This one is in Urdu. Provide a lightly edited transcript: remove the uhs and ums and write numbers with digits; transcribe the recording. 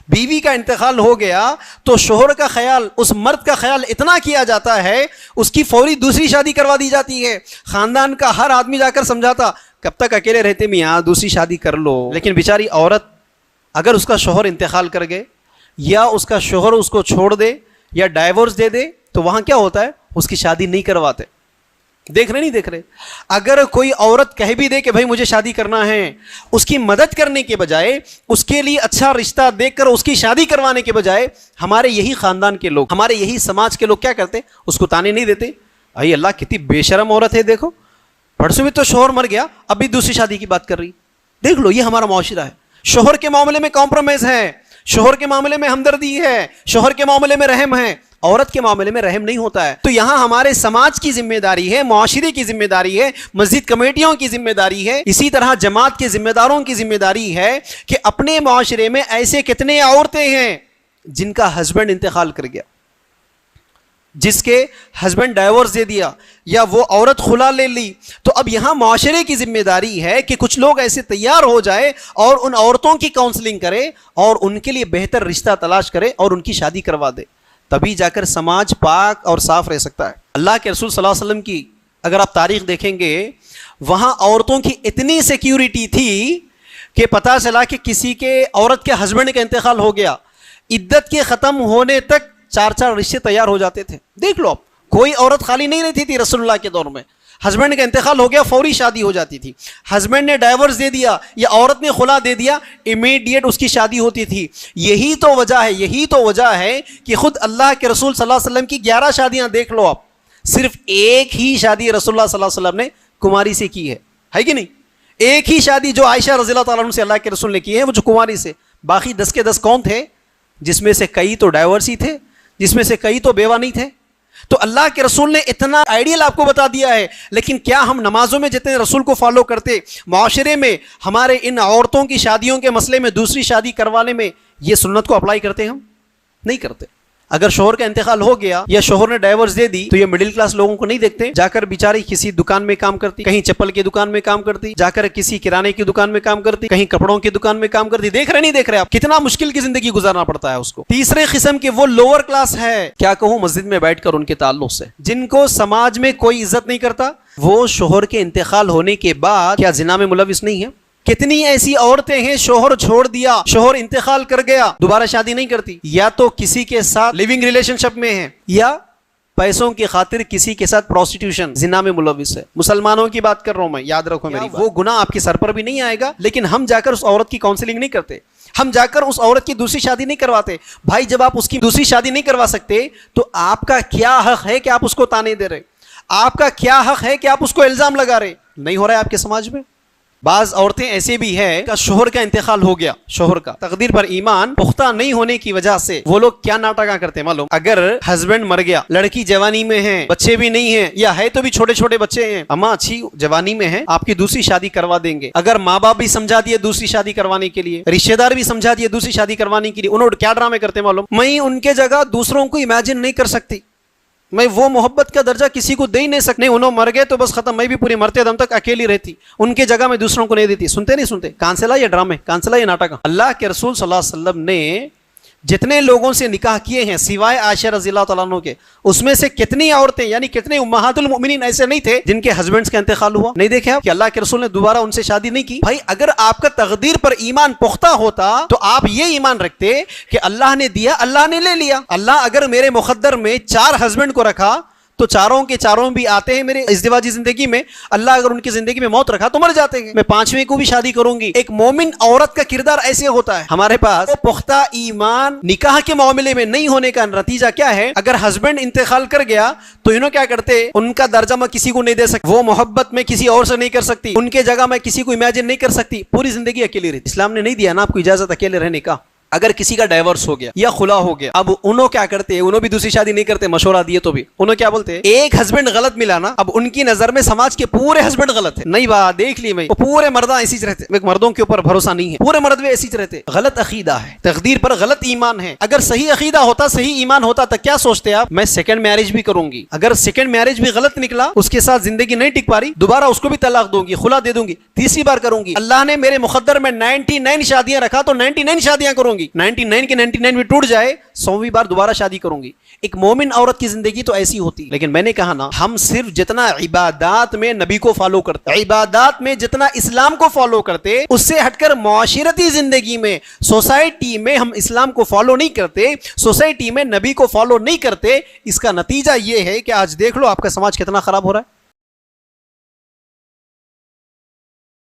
بیوی کا انتقال ہو گیا تو شوہر کا خیال، اس مرد کا خیال اتنا کیا جاتا ہے، اس کی فوری دوسری شادی کروا دی جاتی ہے۔ خاندان کا ہر آدمی جا کر سمجھاتا کب تک اکیلے رہتے میاں، دوسری شادی کر لو۔ لیکن بیچاری عورت اگر اس کا شوہر انتقال کر گئے یا اس کا شوہر اس کو چھوڑ دے یا ڈائیورس دے دے تو وہاں کیا ہوتا ہے، اس کی شادی نہیں کرواتے۔ دیکھ رہے نہیں دیکھ رہے؟ اگر کوئی عورت کہہ بھی دے کہ بھائی مجھے شادی کرنا ہے، اس کی مدد کرنے کے بجائے، اس کے لیے اچھا رشتہ دیکھ کر اس کی شادی کروانے کے بجائے، ہمارے یہی خاندان کے لوگ، ہمارے یہی سماج کے لوگ کیا کرتے، اس کو تانے نہیں دیتے، بھائی اللہ کتنی بے شرم عورت ہے، دیکھو پرسوں بھی تو شوہر مر گیا، اب بھی دوسری شادی کی بات کر رہی۔ دیکھ لو، یہ ہمارا معاشرہ ہے۔ شوہر کے معاملے میں کمپرومائز ہے، شوہر کے معاملے میں ہمدردی ہے، شوہر کے معاملے میں رحم ہے، عورت کے معاملے میں رحم نہیں ہوتا ہے۔ تو یہاں ہمارے سماج کی ذمہ داری ہے، معاشرے کی ذمہ داری ہے، مسجد کمیٹیوں کی ذمہ داری ہے، اسی طرح جماعت کے ذمہ داروں کی ذمہ داری ہے کہ اپنے معاشرے میں ایسے کتنے عورتیں ہیں جن کا ہسبینڈ انتقال کر گیا، جس کے ہسبینڈ ڈائیورس دے دیا یا وہ عورت خلا لے لی۔ تو اب یہاں معاشرے کی ذمہ داری ہے کہ کچھ لوگ ایسے تیار ہو جائے اور ان عورتوں کی کاؤنسلنگ کرے اور ان کے لیے بہتر رشتہ تلاش کرے اور ان کی شادی کروا دے، تبھی جا کر سماج پاک اور صاف رہ سکتا ہے۔ اللہ کے رسول صلی اللہ علیہ وسلم کی اگر آپ تاریخ دیکھیں گے، وہاں عورتوں کی اتنی سیکیورٹی تھی کہ پتہ چلا کہ کسی کے عورت کے ہسبینڈ کا انتقال ہو گیا، عدت کے ختم ہونے تک 4 رشتے تیار ہو جاتے تھے۔ دیکھ لو، اب کوئی عورت خالی نہیں رہتی تھی رسول اللہ کے دور میں۔ ہسبینڈ کا انتقال ہو گیا، فوری شادی ہو جاتی تھی۔ ہسبینڈ نے ڈائیورس دے دیا یا عورت نے خلا دے دیا، امیڈیٹ اس کی شادی ہوتی تھی۔ یہی تو وجہ ہے کہ خود اللہ کے رسول صلی اللہ علیہ وسلم کی 11 شادیاں دیکھ لو آپ، صرف ایک ہی شادی رسول اللہ صلی اللہ علیہ وسلم نے کماری سے کی ہے کہ نہیں؟ ایک ہی شادی جو عائشہ رضی اللہ تعالیٰ عنہ سے اللہ کے رسول نے کی ہے، وہ جو کماری سے۔ باقی 10 کے 10 کون تھے؟ جس میں سے کئی تو ڈائیورس ہی تھے، جس میں سے کئی تو بیوہ نہیں تھے۔ تو اللہ کے رسول نے اتنا آئیڈیل آپ کو بتا دیا ہے، لیکن کیا ہم نمازوں میں جتنے رسول کو فالو کرتے، معاشرے میں ہمارے ان عورتوں کی شادیوں کے مسئلے میں، دوسری شادی کروانے میں یہ سنت کو اپلائی کرتے؟ ہم نہیں کرتے۔ اگر شوہر کا انتقال ہو گیا یا شوہر نے ڈائیورس دے دی تو یہ مڈل کلاس لوگوں کو نہیں دیکھتے، جا کر بیچاری کسی دکان میں کام کرتی، کہیں چپل کی دکان میں کام کرتی، جا کر کسی کرانے کی دکان میں کام کرتی، کہیں کپڑوں کی دکان میں کام کرتی۔ دیکھ رہے نہیں دیکھ رہے آپ کتنا مشکل کی زندگی گزارنا پڑتا ہے اس کو۔ تیسرے قسم کے وہ لوور کلاس ہے، کیا کہوں مسجد میں بیٹھ کر ان کے تعلق سے، جن کو سماج میں کوئی عزت نہیں کرتا، وہ شوہر کے انتقال ہونے کے بعد کیا زنا میں ملوث نہیں ہے؟ کتنی ایسی عورتیں ہیں شوہر چھوڑ دیا، شوہر انتقال کر گیا، دوبارہ شادی نہیں کرتی، یا تو کسی کے ساتھ لیونگ ریلیشن شپ میں ہے یا پیسوں کی خاطر کسی کے ساتھ پروسٹیٹیوشن، زنا میں ملوث ہے۔ مسلمانوں کی بات کر رہا ہوں میں، یاد رکھو میری بات۔ وہ گناہ آپ کے سر پر بھی نہیں آئے گا، لیکن ہم جا کر اس عورت کی کاؤنسلنگ نہیں کرتے، ہم جا کر اس عورت کی دوسری شادی نہیں کرواتے۔ بھائی جب آپ اس کی دوسری شادی نہیں کروا سکتے تو آپ کا کیا حق ہے کہ آپ اس کو تانے دے رہے؟ آپ کا کیا حق ہے کہ آپ اس کو الزام لگا رہے؟ نہیں ہو رہا ہے آپ کے سماج میں۔ بعض عورتیں ایسے بھی ہیں کہ شوہر کا انتقال ہو گیا، شوہر کا تقدیر پر ایمان پختہ نہیں ہونے کی وجہ سے وہ لوگ کیا ناٹکا کرتے ہیں معلوم؟ اگر ہسبینڈ مر گیا، لڑکی جوانی میں ہے، بچے بھی نہیں ہیں یا ہے تو بھی چھوٹے چھوٹے بچے ہیں، اما اچھی جوانی میں ہے، آپ کی دوسری شادی کروا دیں گے۔ اگر ماں باپ بھی سمجھا دیے دوسری شادی کروانے کے لیے، رشتے دار بھی سمجھا دیے دوسری شادی کروانے کے لیے، انہوں کیا ڈرامے کرتے ہیں معلوم؟ میں ان کے جگہ دوسروں کو امیجن نہیں کر سکتی، میں وہ محبت کا درجہ کسی کو دے ہی نہیں سکتے۔ انہوں مر گئے تو بس ختم، میں بھی پوری مرتے دم تک اکیلی رہتی، ان کے جگہ میں دوسروں کو نہیں دیتی۔ سنتے نہیں سنتے؟ کانسلا یہ ڈرامے، کانسلا یہ ناٹک۔ اللہ کے رسول صلی اللہ علیہ وسلم نے جتنے لوگوں سے نکاح کیے ہیں سوائے عائشہ رضی اللہ تعالیٰ عنہ کے، اس میں سے کتنی عورتیں یعنی کتنے امہات المؤمنین ایسے نہیں تھے جن کے ہسبینڈز کا انتقال ہوا؟ نہیں دیکھے آپ کہ اللہ کے رسول نے دوبارہ ان سے شادی نہیں کی؟ بھائی اگر آپ کا تقدیر پر ایمان پختہ ہوتا تو آپ یہ ایمان رکھتے کہ اللہ نے دیا، اللہ نے لے لیا۔ اللہ اگر میرے مقدر میں 4 ہسبینڈ کو رکھا تو چاروں کے چاروں بھی آتے ہیں میرے ازدواجی زندگی میں، اللہ اگر ان کی زندگی میں موت رکھا تو مر جاتے ہیں، میں 5ویں کو بھی شادی کروں گی۔ ایک مومن عورت کا کردار ایسے ہوتا ہے۔ ہمارے پاس پختہ ایمان نکاح کے معاملے میں نہیں ہونے کا نتیجہ کیا ہے؟ اگر ہسبینڈ انتقال کر گیا تو انہوں کیا کرتے؟ ان کا درجہ میں کسی کو نہیں دے سکتی، وہ محبت میں کسی اور سے نہیں کر سکتی، ان کے جگہ میں کسی کو امیجن نہیں کر سکتی، پوری زندگی اکیلی رہتی۔ اسلام نے نہیں دیا نا آپ کو اجازت اکیلے رہنے کا۔ اگر کسی کا ڈائیورس ہو گیا یا خلا ہو گیا، اب انہوں کیا کرتے؟ انہوں بھی دوسری شادی نہیں کرتے، مشورہ دیے تو بھی انہوں کیا بولتے؟ ایک ہسبینڈ غلط ملا نا، اب ان کی نظر میں سماج کے پورے ہسبینڈ غلط ہے۔ نہیں بات دیکھ لی میں، پورے مرداں ایسی رہتے، مردوں کے اوپر بھروسہ نہیں ہے، پورے مرد بھی ایسی رہتے۔ غلط عقیدہ ہے، تقدیر پر غلط ایمان ہے۔ اگر صحیح عقیدہ ہوتا، صحیح ایمان ہوتا تو کیا سوچتے آپ؟ میں سیکنڈ میرج بھی کروں گی، اگر سیکنڈ میرج بھی غلط نکلا، اس کے ساتھ زندگی نہیں ٹک پا رہی، دوبارہ اس کو بھی طلاق دوں گی، خلا دے دوں گی، تیسری بار کروں گی۔ اللہ نے میرے مقدر میں 99 شادیاں رکھا تو 99 شادیاں کروں گی۔ چھوڑوں گی, 99 کے 99 بھی ٹوٹ جائے 100ویں بار دوبارہ شادی کروں گی. ایک مومن عورت کی زندگی تو ایسی ہوتی. لیکن میں نے کہا نا, ہم صرف جتنا عبادات میں نبی کو فالو کرتے, عبادات میں جتنا اسلام کو فالو کرتے, اس سے ہٹ کر معاشرتی زندگی میں, سوسائٹی میں ہم اسلام کو فالو نہیں کرتے, سوسائٹی میں نبی کو فالو نہیں کرتے. اس کا نتیجہ یہ ہے کہ آج دیکھ لو آپ کا سماج کتنا خراب ہو رہا ہے.